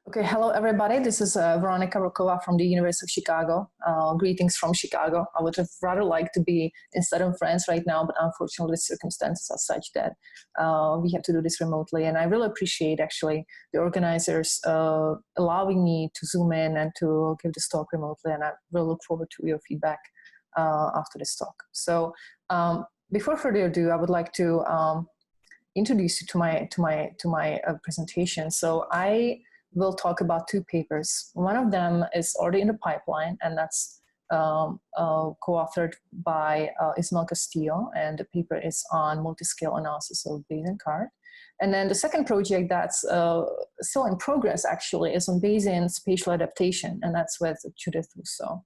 Okay, hello everybody. This is Veronika Ročková from the University of Chicago. Greetings from Chicago. I would have rather liked to be instead of France right now, but unfortunately the circumstances are such that we have to do this remotely. And I really appreciate actually the organizers allowing me to zoom in and to give this talk remotely. And I really look forward to your feedback after this talk. So before further ado, I would like to introduce you to my presentation. So we'll talk about two papers. One of them is already in the pipeline, and that's co-authored by Ismael Castillo, and the paper is on multi-scale analysis of Basincard. And then the second project that's still in progress, actually, is on Bayesian spatial adaptation, and that's with Judith Rousseau.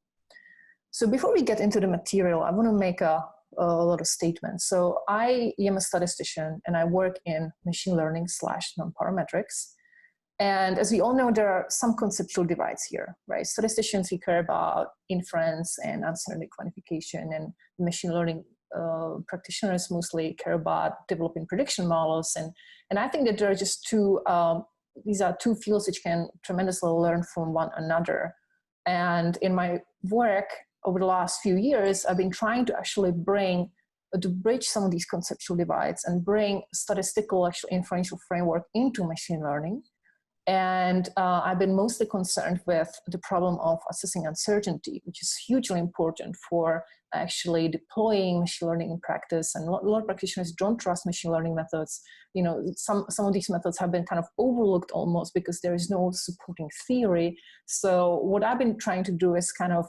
So before we get into the material, I want to make a lot of statements. So I am a statistician, and I work in machine learning / non-parametrics. And as we all know, there are some conceptual divides here, right? Statisticians, we care about inference and uncertainty quantification, and machine learning practitioners mostly care about developing prediction models. And I think that there are just these are two fields which can tremendously learn from one another. And in my work over the last few years, I've been trying to actually bridge some of these conceptual divides and bring statistical, actual inferential framework into machine learning. And I've been mostly concerned with the problem of assessing uncertainty, which is hugely important for actually deploying machine learning in practice. And a lot of practitioners don't trust machine learning methods. You know, some of these methods have been kind of overlooked almost because there is no supporting theory. So what I've been trying to do is kind of,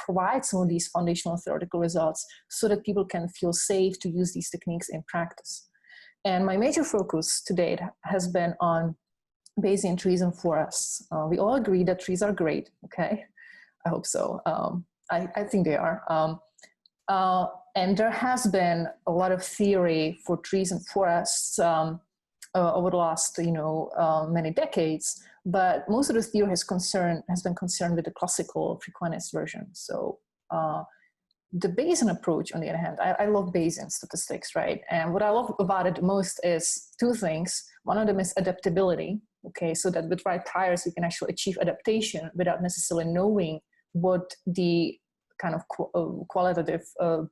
provide some of these foundational theoretical results so that people can feel safe to use these techniques in practice. And my major focus to date has been on Bayesian trees and forests. We all agree that trees are great, okay? I hope so. I think they are. And there has been a lot of theory for trees and forests over the last, many decades, but most of the theory has been concerned with the classical frequentist version. So the Bayesian approach, on the other hand, I love Bayesian statistics, right? And what I love about it most is two things. One of them is adaptability. Okay, so that with right priors, we can actually achieve adaptation without necessarily knowing what the kind of qualitative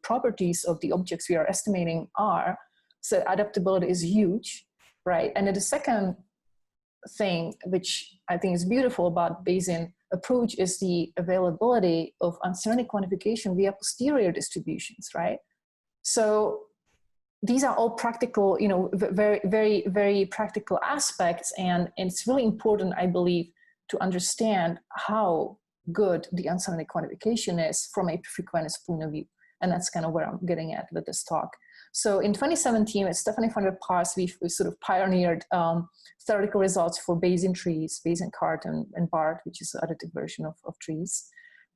properties of the objects we are estimating are. So adaptability is huge, right? And then the second thing, which I think is beautiful about Bayesian approach, is the availability of uncertainty quantification via posterior distributions, right? So these are all practical, very, very, very practical aspects. And it's really important, I believe, to understand how good the uncertainty quantification is from a frequentist point of view. And that's kind of where I'm getting at with this talk. So in 2017, with Stephanie van der Paas, we sort of pioneered theoretical results for Bayesian trees, Basincard and BART, which is the additive version of trees.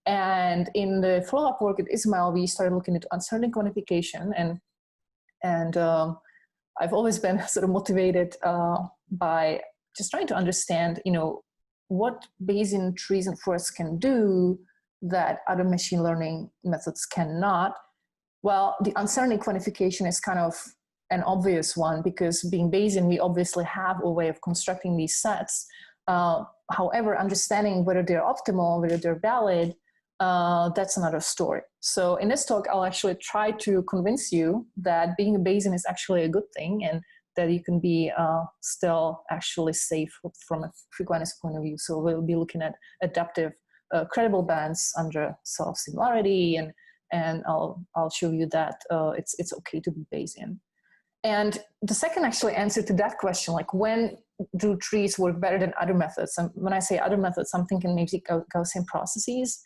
And in the follow-up work at Ismael, we started looking into uncertainty quantification. And I've always been sort of motivated by just trying to understand, what Bayesian trees and forests can do that other machine learning methods cannot. Well, the uncertainty quantification is kind of an obvious one because being Bayesian, we obviously have a way of constructing these sets. However, understanding whether they're optimal, whether they're valid, that's another story. So in this talk, I'll actually try to convince you that being a Bayesian is actually a good thing and that you can be still actually safe from a frequentist point of view. So we'll be looking at adaptive credible bands under self-similarity, and I'll show you that it's okay to be Bayesian. And the second actually answer to that question, like when do trees work better than other methods? And when I say other methods, I'm thinking maybe Gaussian processes.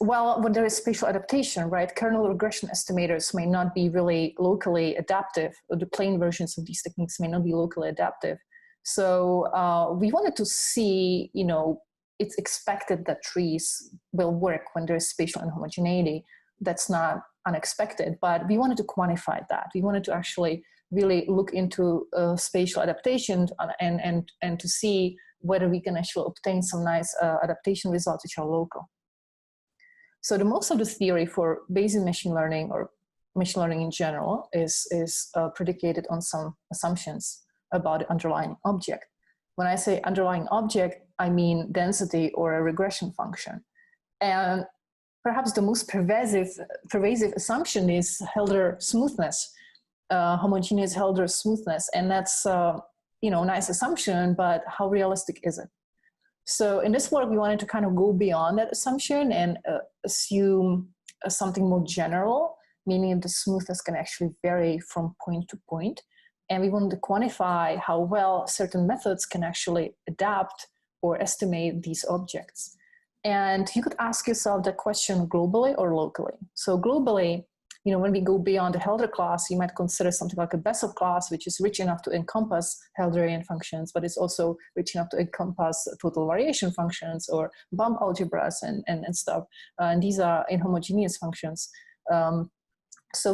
Well, when there is spatial adaptation, right, kernel regression estimators may not be really locally adaptive, or the plain versions of these techniques may not be locally adaptive. So we wanted to see, it's expected that trees will work when there is spatial inhomogeneity. That's not unexpected, but we wanted to quantify that. We wanted to actually really look into spatial adaptation and to see whether we can actually obtain some nice adaptation results which are local. So the most of the theory for Bayesian machine learning or machine learning in general is predicated on some assumptions about the underlying object. When I say underlying object, I mean density or a regression function. And perhaps the most pervasive assumption is Hölder smoothness, homogeneous Hölder smoothness. And that's, you know, nice assumption, but how realistic is it? So in this work, we wanted to kind of go beyond that assumption and assume something more general, meaning the smoothness can actually vary from point to point. And we wanted to quantify how well certain methods can actually adapt or estimate these objects. And you could ask yourself that question globally or locally. So globally, you know, when we go beyond the Hölder class, you might consider something like a Bessel class, which is rich enough to encompass Hölderian functions, but it's also rich enough to encompass total variation functions or bump algebras and stuff. And these are inhomogeneous functions. So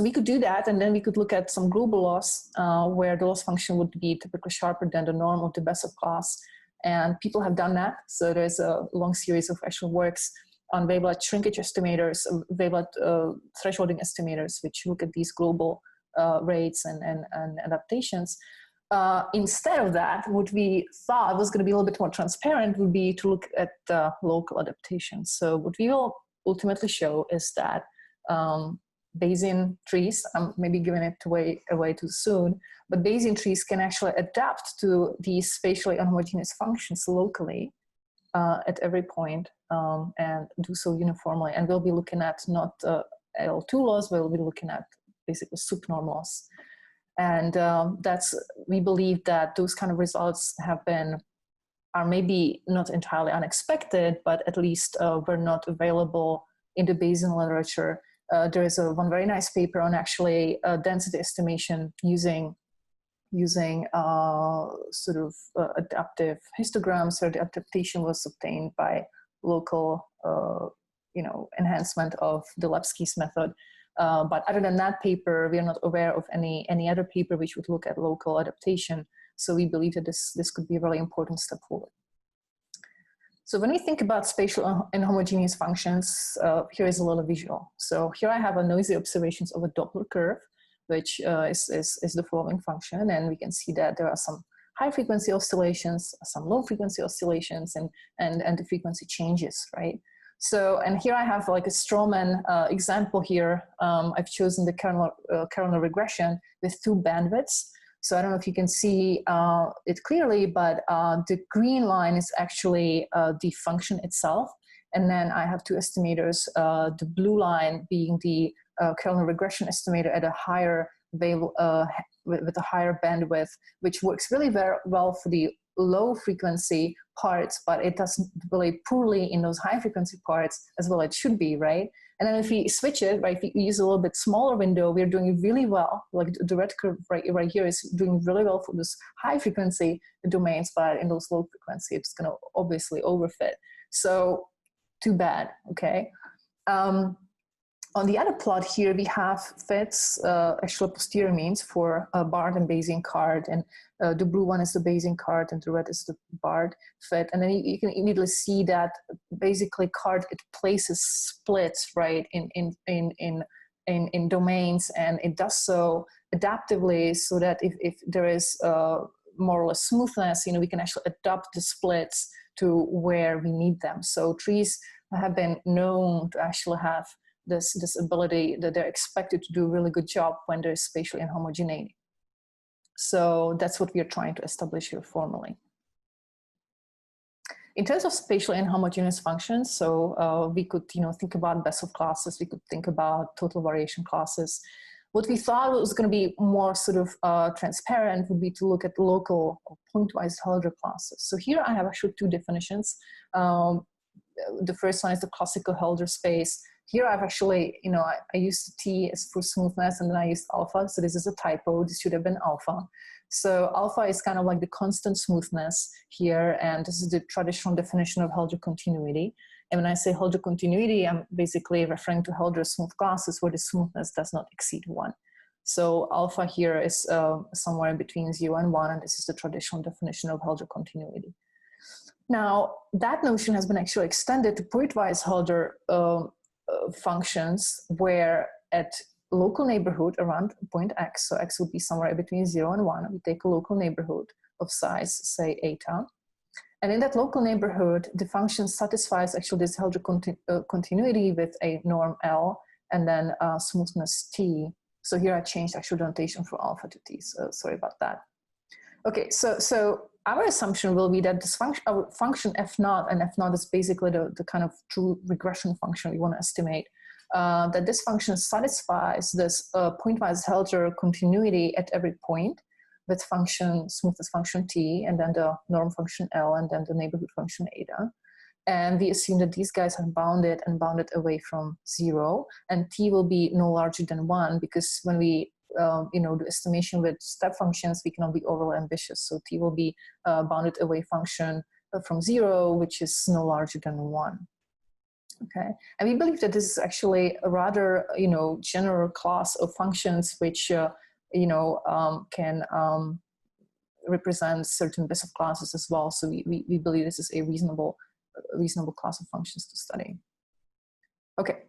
we could do that, and then we could look at some global loss where the loss function would be typically sharper than the norm of the Bessel class. And people have done that. So there's a long series of actual works on wavelet shrinkage estimators, wavelet thresholding estimators, which look at these global rates and adaptations. Instead of that, what we thought was going to be a little bit more transparent would be to look at the local adaptations. So what we will ultimately show is that Bayesian trees, I'm maybe giving it away too soon, but Bayesian trees can actually adapt to these spatially unhomogeneous functions locally at every point and do so uniformly. And we'll be looking at not L2 loss, we'll be looking at basically subnorm loss. And we believe that those kind of results are maybe not entirely unexpected, but at least were not available in the Bayesian literature. There is one very nice paper on actually density estimation using sort of adaptive histograms, where the adaptation was obtained by local, enhancement of the Lepsky's method. But other than that paper, we are not aware of any other paper which would look at local adaptation. So we believe that this could be a really important step forward. So when we think about spatial inhomogeneous functions, here is a little visual. So here I have a noisy observations of a Doppler curve, which is the following function. And we can see that there are some high frequency oscillations, some low frequency oscillations, and the frequency changes, right? So, and here I have like a Stroman example here. I've chosen the kernel regression with two bandwidths. So I don't know if you can see it clearly, but the green line is actually the function itself. And then I have two estimators, the blue line being the kernel regression estimator at a higher with a higher bandwidth, which works really very well for the low frequency parts, but it does really poorly in those high frequency parts as well it should be, right? And then if we switch it, right, if we use a little bit smaller window, we're doing really well. Like the red curve right here is doing really well for those high frequency domains, but in those low frequency, it's going to obviously overfit. So too bad, okay? On the other plot here, we have fits, actual posterior means for BART and Basincard, and the blue one is the Basincard and the red is the BART fit. And then you can immediately see that basically CART, it places splits, right, in domains, and it does so adaptively so that if there is more or less smoothness, we can actually adapt the splits to where we need them. So trees have been known to actually have this ability that they're expected to do a really good job when there's spatial inhomogeneity. So that's what we are trying to establish here formally. In terms of spatial inhomogeneous functions, so we could think about Bessel classes, we could think about total variation classes. What we thought was going to be more sort of transparent would be to look at local or pointwise Hölder classes. So here I have actually two definitions. The first one is the classical Hölder space. Here I've actually, I used T as for smoothness and then I used alpha. So this is a typo. This should have been alpha. So alpha is kind of like the constant smoothness here. And this is the traditional definition of Hölder continuity. And when I say Hölder continuity, I'm basically referring to Hölder smooth classes where the smoothness does not exceed 1. So alpha here is somewhere between 0 and 1. And this is the traditional definition of Hölder continuity. Now, that notion has been actually extended to pointwise Hölder functions, where at local neighborhood around point x, so x would be somewhere between 0 and 1, we take a local neighborhood of size, say eta. And in that local neighborhood, the function satisfies actually this Hölder continuity with a norm L and then smoothness T. So here I changed actual notation from alpha to T, so sorry about that. Okay, so our assumption will be that this function, our function f0, and f0 is basically the kind of true regression function we want to estimate, that this function satisfies this pointwise Hölder continuity at every point with function, smoothness function T, and then the norm function L, and then the neighborhood function eta. And we assume that these guys are bounded and bounded away from 0, and T will be no larger than 1, because when we do estimation with step functions, we cannot be overly ambitious. So T will be bounded away function from 0, which is no larger than 1. Okay, and we believe that this is actually a rather general class of functions which can represent certain Bessel classes as well. So we believe this is a reasonable class of functions to study. Okay.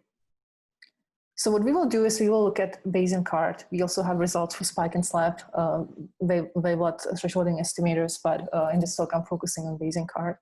So what we will do is we will look at Basincard. We also have results for spike and slab wavelet thresholding estimators, but in this talk I'm focusing on Basincard.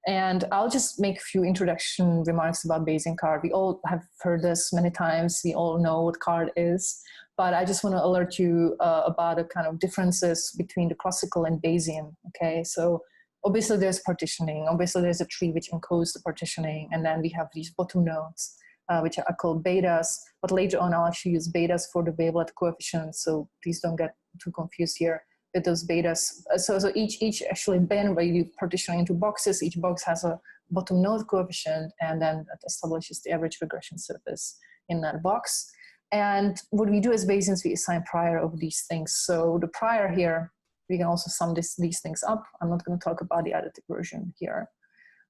And I'll just make a few introduction remarks about Basincard. We all have heard this many times. We all know what card is, but I just want to alert you about the kind of differences between the classical and Bayesian. Okay, so obviously there's partitioning. Obviously there's a tree which encodes the partitioning, and then we have these bottom nodes, which are called betas, but later on I'll actually use betas for the wavelet coefficients, so please don't get too confused here with those betas. So each actually bin where you partition into boxes, each box has a bottom node coefficient, and then it establishes the average regression surface in that box. And what we do as Bayesians, we assign prior of these things. So the prior here, we can also sum these things up. I'm not going to talk about the additive version here.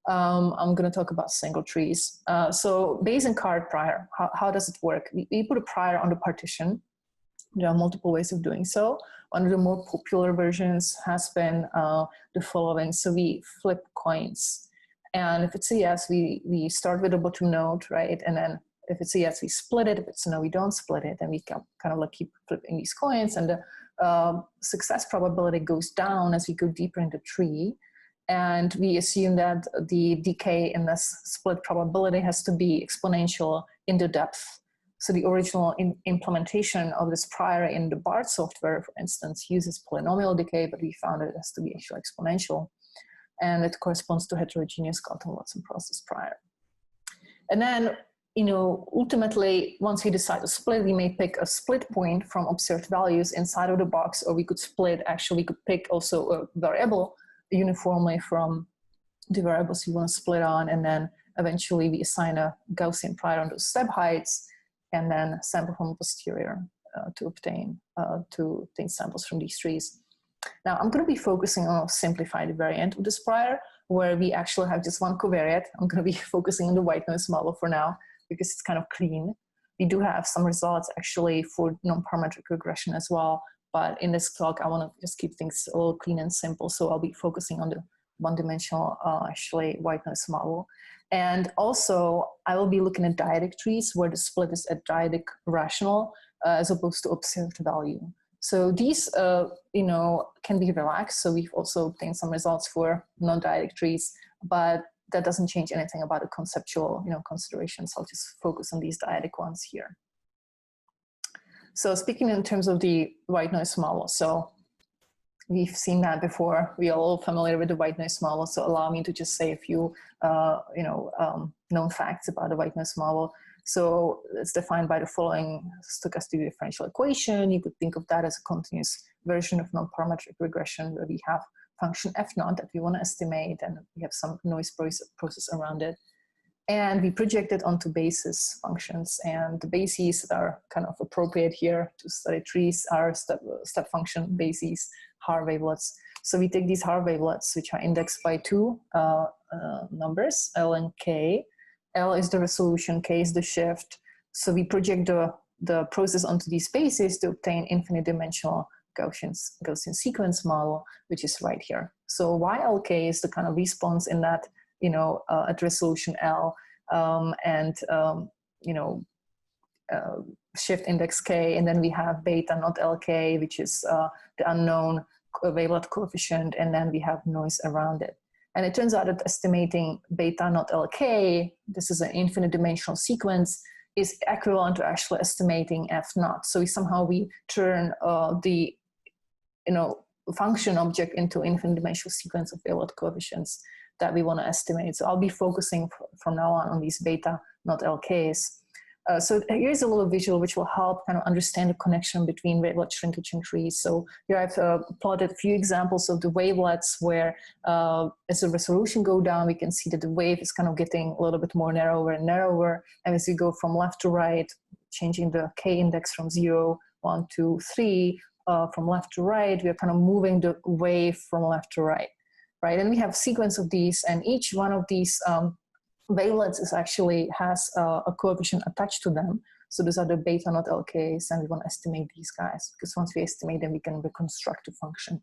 I'm going to talk about single trees. So Basincard prior, how does it work? We put a prior on the partition. There are multiple ways of doing so. One of the more popular versions has been the following. So we flip coins. And if it's a yes, we start with a bottom node, right? And then if it's a yes, we split it. If it's a no, we don't split it. And we can kind of like keep flipping these coins. And the success probability goes down as we go deeper in the tree. And we assume that the decay in this split probability has to be exponential in the depth. So the original implementation of this prior in the BART software, for instance, uses polynomial decay, but we found it has to be actually exponential. And it corresponds to heterogeneous Galton-Watson process prior. And then, ultimately, once we decide to split, we may pick a split point from observed values inside of the box, or we could split, actually, we could pick also a variable uniformly from the variables you want to split on, and then eventually we assign a Gaussian prior on those step heights, and then sample from posterior to obtain samples from these trees. Now I'm going to be focusing on a simplified variant of this prior, where we actually have just one covariate. I'm going to be focusing on the white noise model for now, because it's kind of clean. We do have some results actually for non-parametric regression as well, but in this talk I want to just keep things a little clean and simple, so I'll be focusing on the one-dimensional actually white noise model. And also I will be looking at dyadic trees where the split is at dyadic rational as opposed to observed value. So these can be relaxed. So we've also obtained some results for non-dyadic trees, but that doesn't change anything about the conceptual considerations. I'll just focus on these dyadic ones here. So speaking in terms of the white noise model, so we've seen that before. We are all familiar with the white noise model. So allow me to just say a few, known facts about the white noise model. So it's defined by the following stochastic differential equation. You could think of that as a continuous version of non-parametric regression, where we have function f0 that we want to estimate, and we have some noise process around it. And we project it onto basis functions, and the bases that are kind of appropriate here to study trees are step function bases, Haar wavelets. So we take these Haar wavelets, which are indexed by two numbers, L and K. L is the resolution, K is the shift. So we project the process onto these bases to obtain infinite dimensional Gaussian sequence model, which is right here. So YLK is the kind of response in that, at resolution L, shift index K, and then we have beta not LK, which is the unknown wavelet coefficient, and then we have noise around it. And it turns out that estimating beta not LK, this is an infinite dimensional sequence, is equivalent to actually estimating F naught. So we turn the function object into infinite dimensional sequence of wavelet coefficients that we want to estimate. So I'll be focusing from now on these beta not LKs. So here's a little visual which will help kind of understand the connection between wavelet shrinkage and trees. So here I've plotted a few examples of the wavelets where as the resolution go down, we can see that the wave is kind of getting a little bit more narrower and narrower. And as we go from left to right, changing the K index from 0, 1, 2, 3, from left to right, we are kind of moving the wave from left to right, right? And we have a sequence of these, and each one of these wavelets has a coefficient attached to them. So those are the beta not LKs, and we want to estimate these guys, because once we estimate them, we can reconstruct the function.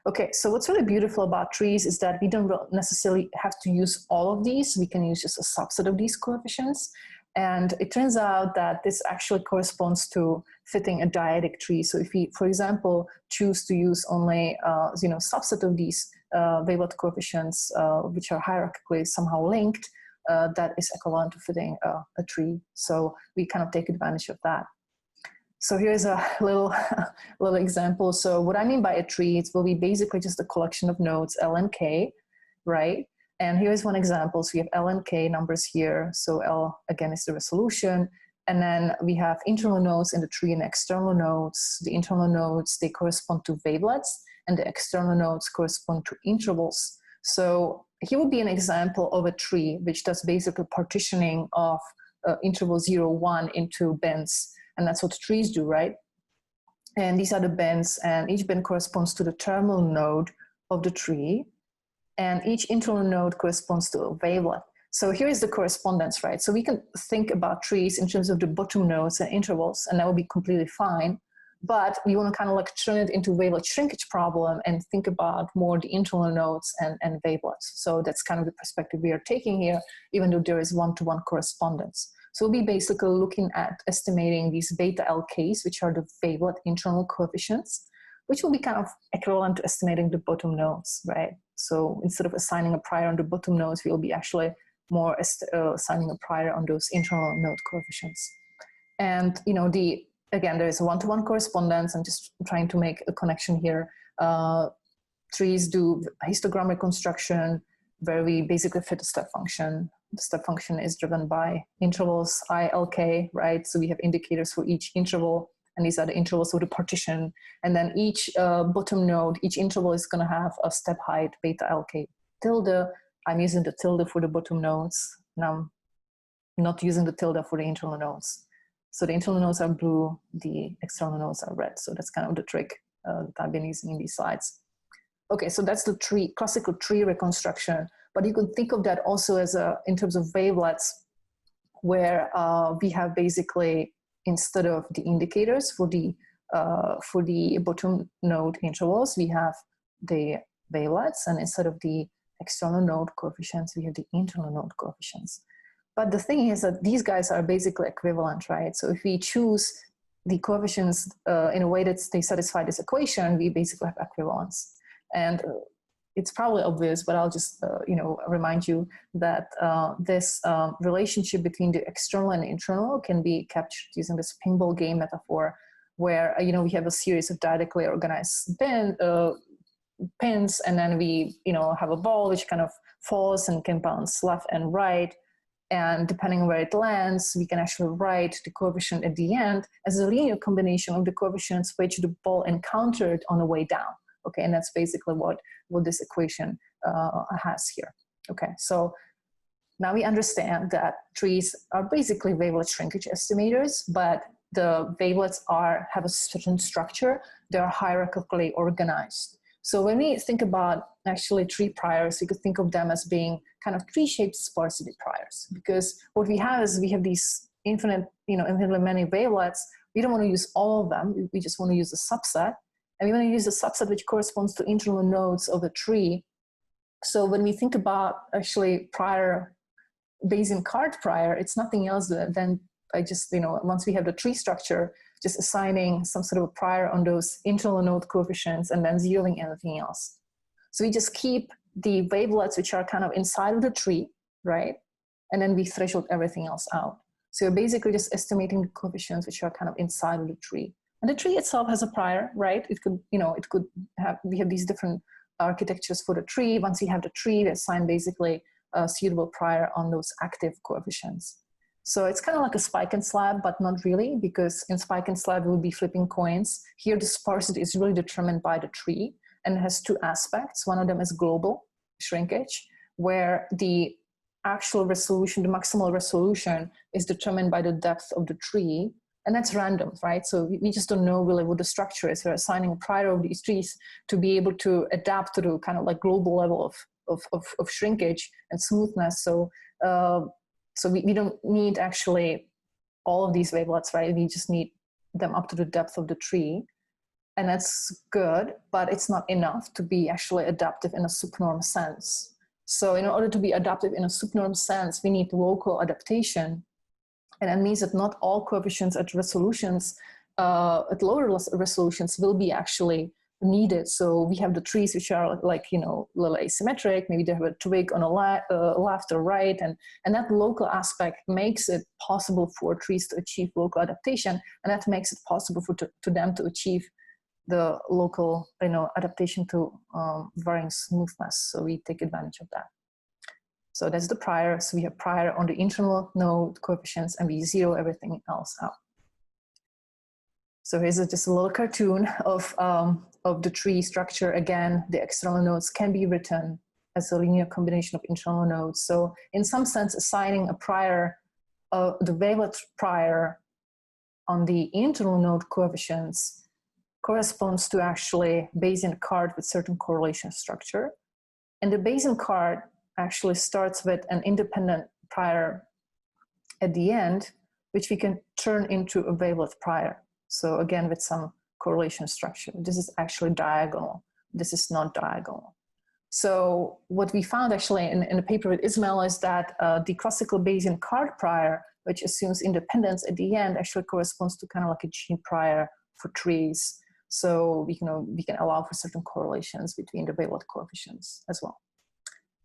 Okay, so what's really beautiful about trees is that we don't necessarily have to use all of these. We can use just a subset of these coefficients. And it turns out that this actually corresponds to fitting a dyadic tree. So if we, for example, choose to use only subset of these wavelet coefficients, which are hierarchically somehow linked, that is equivalent to fitting a tree. So we kind of take advantage of that. So here's a little example. So what I mean by a tree, it will be basically just a collection of nodes, L and K, right? And here's one example. So we have L and K numbers here. So L, again, is the resolution. And then we have internal nodes in the tree and external nodes. The internal nodes, they correspond to wavelets, and the external nodes correspond to intervals. So here would be an example of a tree, which does basically partitioning of interval 0, 1 into bins. And that's what trees do, right? And these are the bins, and each bin corresponds to the terminal node of the tree. And each internal node corresponds to a wavelet. So here is the correspondence, right? So we can think about trees in terms of the bottom nodes and intervals, and that will be completely fine. But we want to kind of like turn it into wavelet shrinkage problem and think about more the internal nodes and wavelets. So that's kind of the perspective we are taking here, even though there is one-to-one correspondence. So we'll be basically looking at estimating these beta LKs, which are the wavelet internal coefficients, which will be kind of equivalent to estimating the bottom nodes, right? So instead of assigning a prior on the bottom nodes, we'll be actually more assigning a prior on those internal node coefficients. And again, there is a one-to-one correspondence. I'm just trying to make a connection here. Trees do histogram reconstruction, where we basically fit a step function. The step function is driven by intervals I, L, K, right? So we have indicators for each interval, and these are the intervals of the partition. And then each bottom node, each interval is going to have a step height, beta LK tilde. I'm using the tilde for the bottom nodes, and I'm not using the tilde for the internal nodes. So the internal nodes are blue, the external nodes are red. So that's kind of the trick that I've been using in these slides. Okay, so that's the classical tree reconstruction. But you can think of that also as in terms of wavelets, where we have basically, instead of the indicators for the bottom node intervals, we have the wavelets, and instead of the external node coefficients, we have the internal node coefficients. But the thing is that these guys are basically equivalent, right? So if we choose the coefficients in a way that they satisfy this equation, we basically have equivalence. And it's probably obvious, but I'll just remind you that this relationship between the external and internal can be captured using this pinball game metaphor, where we have a series of diagonally organized pins, and then we have a ball which kind of falls and can bounce left and right. And depending on where it lands, we can actually write the coefficient at the end as a linear combination of the coefficients which the ball encountered on the way down. Okay, and that's basically what this equation has here. Okay, so now we understand that trees are basically wavelet shrinkage estimators, but the wavelets have a certain structure. They are hierarchically organized. So when we think about actually tree priors, we could think of them as being kind of tree-shaped sparsity priors, because what we have is we have these infinitely many wavelets. We don't want to use all of them. We just want to use a subset. And we want to use a subset which corresponds to internal nodes of the tree. So when we think about actually prior, Basincard prior, it's nothing else than by just, once we have the tree structure, just assigning some sort of a prior on those internal node coefficients and then zeroing everything else. So we just keep the wavelets which are kind of inside of the tree, right? And then we threshold everything else out. So you're basically just estimating the coefficients which are kind of inside of the tree. And the tree itself has a prior, right? It could, we have these different architectures for the tree. Once we have the tree, we assign basically a suitable prior on those active coefficients. So it's kind of like a spike and slab, but not really, because in spike and slab, we would be flipping coins. Here, the sparsity is really determined by the tree, and it has two aspects. One of them is global shrinkage, where the actual resolution, the maximal resolution, is determined by the depth of the tree, and that's random, right? So we just don't know really what the structure is. We're assigning a prior of these trees to be able to adapt to the kind of like global level of shrinkage and smoothness. So we don't need actually all of these wavelets, right? We just need them up to the depth of the tree. And that's good, but it's not enough to be actually adaptive in a subnorm sense. So in order to be adaptive in a subnorm sense, we need local adaptation. And that means that not all coefficients at resolutions, at lower resolutions will be actually needed. So we have the trees which are like, little asymmetric, maybe they have a twig on a left or right, and that local aspect makes it possible for trees to achieve local adaptation, and that makes it possible to them to achieve the local adaptation to varying smoothness. So we take advantage of that. So that's the prior. So we have prior on the internal node coefficients, and we zero everything else out. So here's just a little cartoon of the tree structure. Again, the external nodes can be written as a linear combination of internal nodes. So in some sense, assigning a prior, the wavelet prior on the internal node coefficients corresponds to actually Basincard with certain correlation structure. And the Basincard actually starts with an independent prior at the end, which we can turn into a wavelet prior. So again, with some correlation structure. This is actually diagonal. This is not diagonal. So what we found actually in the paper with Ismail is that the classical Basincard prior, which assumes independence at the end, actually corresponds to kind of like a G prior for trees. So we can allow for certain correlations between the wavelet coefficients as well.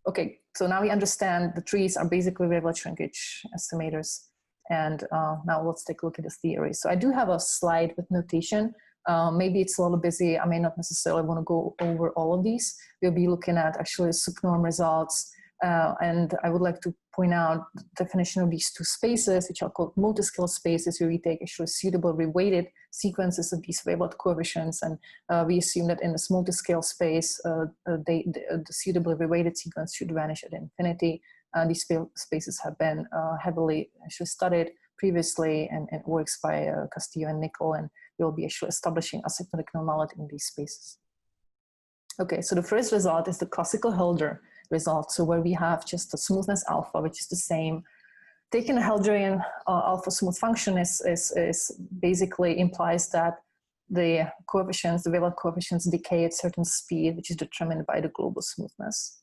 Okay, so now we understand the trees are basically wavelet shrinkage estimators. And now let's take a look at the theory. So I do have a slide with notation. Maybe it's a little busy. I may not necessarily want to go over all of these. We'll be looking at actually subnorm results. And I would like to point out the definition of these two spaces, which are called multiscale spaces, where we take actually suitable reweighted sequences of these wavelet coefficients. And we assume that in this multiscale space, the suitably reweighted sequence should vanish at infinity. These spaces have been heavily actually studied previously and works by Castillo and Nicol, and we'll be actually establishing asymptotic normality in these spaces. Okay, so the first result is the classical Hölder result, so where we have just the smoothness alpha, which is the same. Taking a Hölderian alpha smooth function is basically implies that the coefficients, the wavelet coefficients decay at certain speed, which is determined by the global smoothness.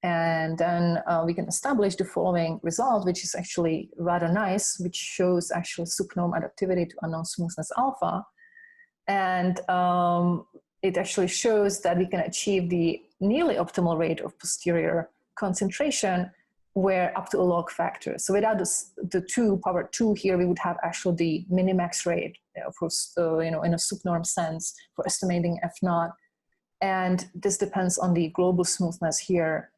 And then we can establish the following result, which is actually rather nice, which shows actual subnorm adaptivity to unknown smoothness alpha. And it actually shows that we can achieve the nearly optimal rate of posterior concentration where up to a log factor. So without the 2 power 2 here, we would have actually the minimax rate for, in a subnorm sense for estimating F0. And this depends on the global smoothness here.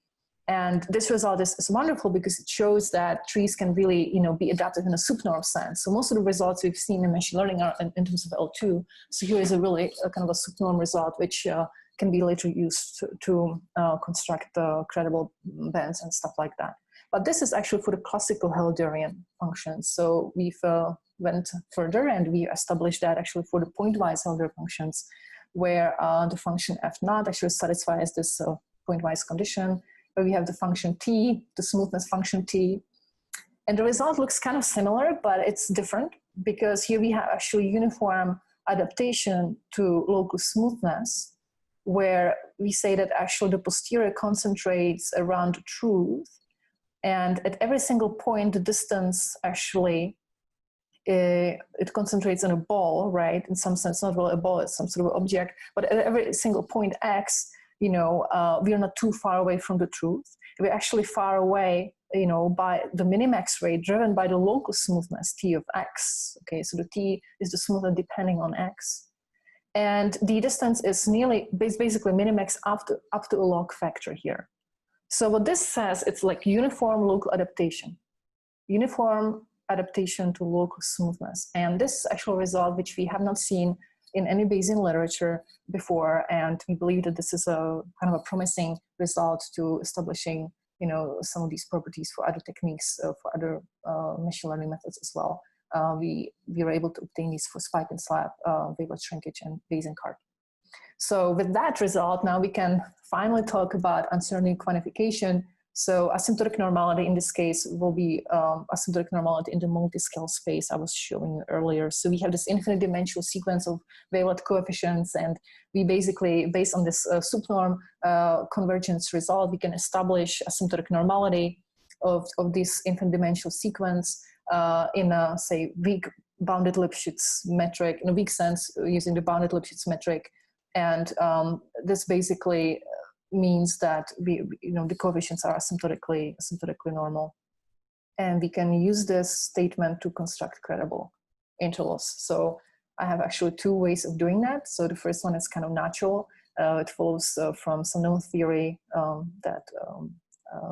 And this result is wonderful because it shows that trees can really, be adaptive in a subnorm sense. So most of the results we've seen in machine learning are in terms of L2. So here is a really kind of a subnorm result, which can be later used to construct credible bands and stuff like that. But this is actually for the classical Hölderian functions. So we've went further and we established that actually for the pointwise Hölder functions, where the function F0 actually satisfies this pointwise condition, where we have the function t, the smoothness function t. And the result looks kind of similar, but it's different because here we have actually uniform adaptation to local smoothness, where we say that actually the posterior concentrates around the truth. And at every single point, the distance actually it concentrates on a ball, right? In some sense, not really a ball, it's some sort of object, but at every single point X, we are not too far away from the truth. We're actually far away, by the minimax rate driven by the local smoothness, T of X. Okay, so the T is the smoothness depending on X. And the distance is nearly, basically minimax up to a log factor here. So what this says, it's like uniform local adaptation. Uniform adaptation to local smoothness. And this is actual result which we have not seen in any Bayesian literature before. And we believe that this is a kind of a promising result to establishing, some of these properties for other techniques, for other machine learning methods as well. We were able to obtain these for spike and slab, wavelet shrinkage, and Basincard. So with that result, now we can finally talk about uncertainty quantification. So asymptotic normality in this case will be asymptotic normality in the multi-scale space I was showing you earlier. So we have this infinite dimensional sequence of wavelet coefficients, and we basically, based on this subnorm convergence result, we can establish asymptotic normality of this infinite dimensional sequence in a, say, weak bounded Lipschitz metric, in a weak sense, using the bounded Lipschitz metric. And this basically means that the coefficients are asymptotically normal. And we can use this statement to construct credible intervals. So I have actually two ways of doing that. So the first one is kind of natural. It follows from some known theory that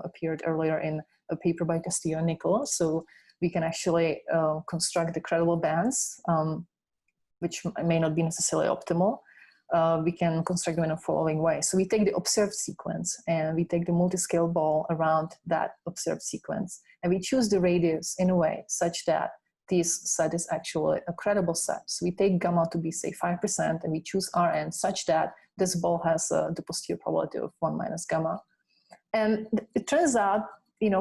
appeared earlier in a paper by Castillo and Nicholas. So we can actually construct the credible bands, which may not be necessarily optimal. We can construct them in the following way. So we take the observed sequence and we take the multi-scale ball around that observed sequence, and we choose the radius in a way such that this set is actually a credible set. So we take gamma to be, say, 5%, and we choose Rn such that this ball has the posterior probability of 1 minus gamma. And it turns out,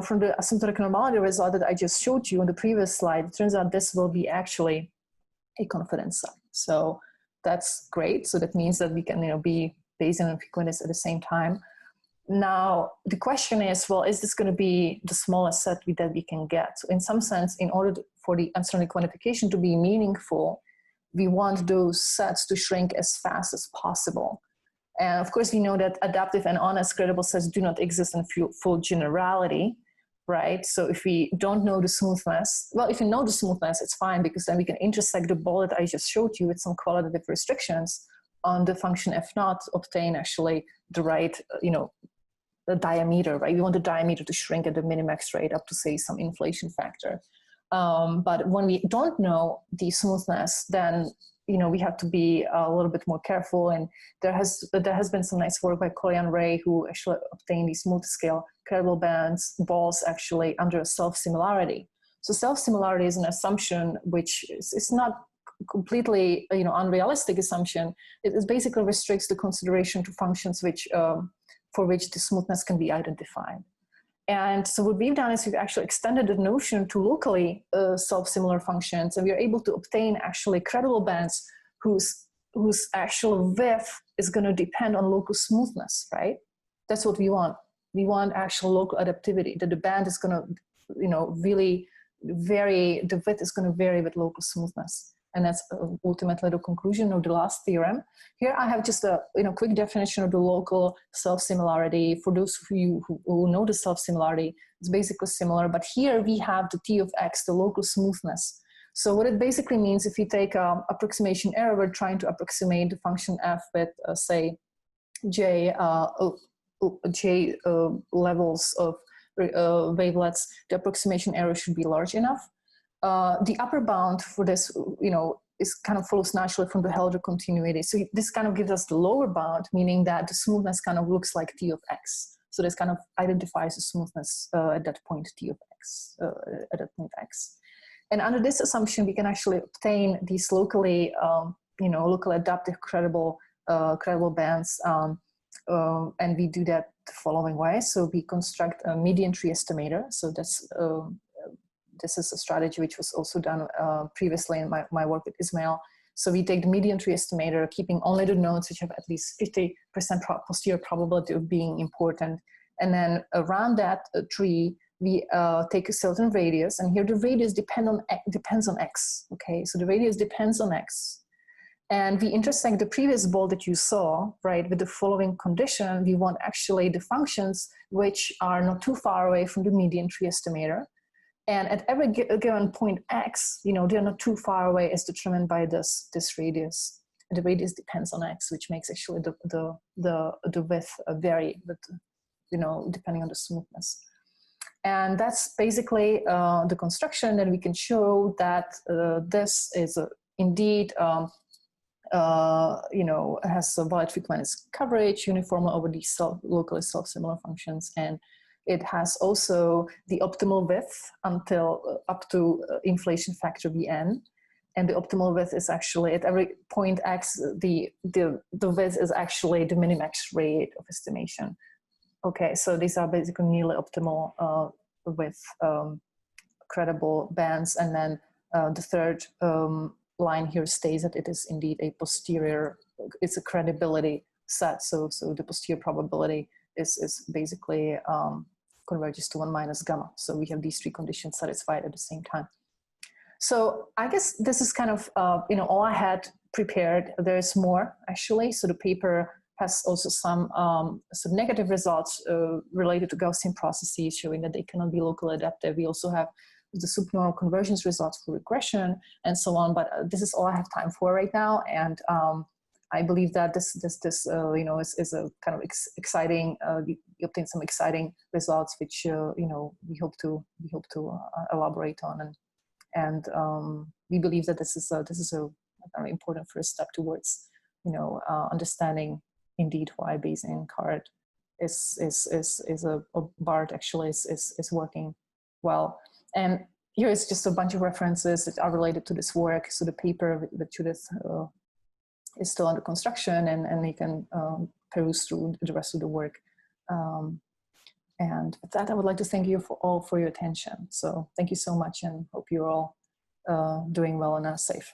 from the asymptotic normality result that I just showed you on the previous slide, it turns out this will be actually a confidence set. So that's great. So that means that we can, be Bayesian and frequentist at the same time. Now, the question is, well, is this going to be the smallest set that we can get? So in some sense, in order for the uncertainty quantification to be meaningful, we want those sets to shrink as fast as possible. And of course, we know that adaptive and honest credible sets do not exist in full generality, right? So if we don't know the smoothness, well, if you know the smoothness, it's fine, because then we can intersect the ball that I just showed you with some qualitative restrictions on the function f naught, obtain actually the right, the diameter, right? We want the diameter to shrink at the minimax rate up to, say, some inflation factor. But when we don't know the smoothness, then we have to be a little bit more careful. And there has been some nice work by Coley and Ray, who actually obtained these multi-scale credible balls actually under a self-similarity. So self-similarity is an assumption which is not completely unrealistic assumption. It basically restricts the consideration to functions which for which the smoothness can be identified. And so what we've done is we've actually extended the notion to locally self-similar functions, and we are able to obtain actually credible bands whose actual width is going to depend on local smoothness, right? That's what we want. We want actual local adaptivity, that the band is going to, really vary, the width is going to vary with local smoothness. And that's ultimately the conclusion of the last theorem. Here I have just a quick definition of the local self-similarity. For those of you who know the self-similarity, it's basically similar, but here we have the T of X, the local smoothness. So what it basically means, if you take approximation error, we're trying to approximate the function f with, say, j levels of wavelets, the approximation error should be large enough. The upper bound for this, is kind of follows naturally from the Helder continuity. So this kind of gives us the lower bound, meaning that the smoothness kind of looks like T of X. So this kind of identifies the smoothness at that point T of X, at that point X. And under this assumption, we can actually obtain these locally, local adaptive credible bands. And we do that the following way. So we construct a median tree estimator. So that's this is a strategy which was also done previously in my work with Ismail. So we take the median tree estimator, keeping only the nodes which have at least 50% posterior probability of being important. And then around that tree, we take a certain radius, and here the radius depends on x. Okay, so the radius depends on x, and we intersect the previous ball that you saw, right, with the following condition. We want actually the functions which are not too far away from the median tree estimator, and at every given point x, you know, they're not too far away as determined by this radius. And the radius depends on x, which makes actually the width vary, with, you know, depending on the smoothness. And that's basically the construction, and we can show that this is indeed, you know, has a valid frequency coverage uniformly over these locally self-similar functions, and it has also the optimal width until up to inflation factor Vn. And the optimal width is actually at every point x, the width is actually the minimax rate of estimation. Okay, so these are basically nearly optimal with credible bands. And then the third line here states that it is indeed a posterior, it's a credibility set. So the posterior probability is basically converges to 1 minus gamma. So we have these three conditions satisfied at the same time. So I guess this is kind of, you know, all I had prepared. There's more actually. So the paper has also some negative results related to Gaussian processes, showing that they cannot be locally adaptive. We also have the subnormal convergence results for regression and so on. But this is all I have time for right now. And I believe that this you know, is a kind of exciting. We obtained some exciting results, which you know, we hope to elaborate on. And we believe that this is a very important first step towards, you know, understanding indeed why Basincard is a BART actually is working well. And here is just a bunch of references that are related to this work. So the paper with Judith is still under construction, and you can peruse through the rest of the work. And with that, I would like to thank you all for your attention. So thank you so much, and hope you're all doing well and safe.